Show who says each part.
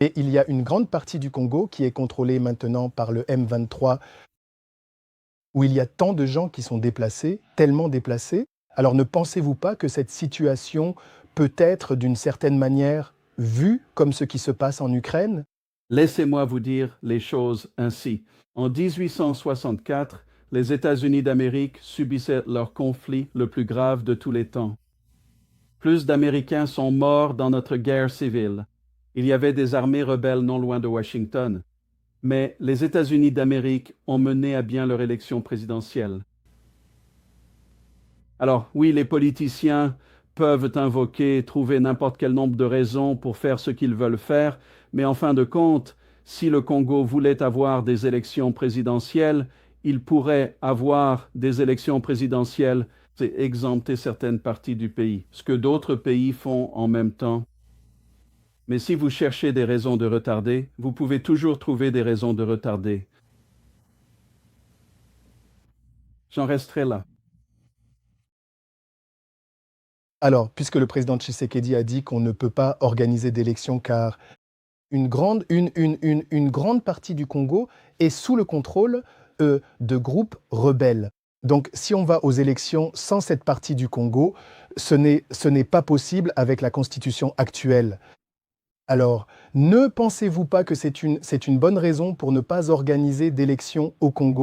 Speaker 1: Et il y a une grande partie du Congo qui est contrôlée maintenant par le M23, où il y a tant de gens qui sont déplacés, tellement déplacés. Alors ne pensez-vous pas que cette situation peut être d'une certaine manière vue comme ce qui se passe en Ukraine?
Speaker 2: Laissez-moi vous dire les choses ainsi. En 1864, les États-Unis d'Amérique subissaient leur conflit le plus grave de tous les temps. Plus d'Américains sont morts dans notre guerre civile. Il y avait des armées rebelles non loin de Washington. Mais les États-Unis d'Amérique ont mené à bien leur élection présidentielle. Alors oui, les politiciens peuvent invoquer, trouver n'importe quel nombre de raisons pour faire ce qu'ils veulent faire, mais en fin de compte, si le Congo voulait avoir des élections présidentielles, il pourrait avoir des élections présidentielles et exempter certaines parties du pays, ce que d'autres pays font en même temps. Mais si vous cherchez des raisons de retarder, vous pouvez toujours trouver des raisons de retarder. J'en resterai là.
Speaker 1: Alors, puisque le président Tshisekedi a dit qu'on ne peut pas organiser d'élections car une grande partie du Congo est sous le contrôle de groupes rebelles. Donc, si on va aux élections sans cette partie du Congo, ce n'est pas possible avec la constitution actuelle. Alors, ne pensez-vous pas que c'est une bonne raison pour ne pas organiser d'élections au Congo?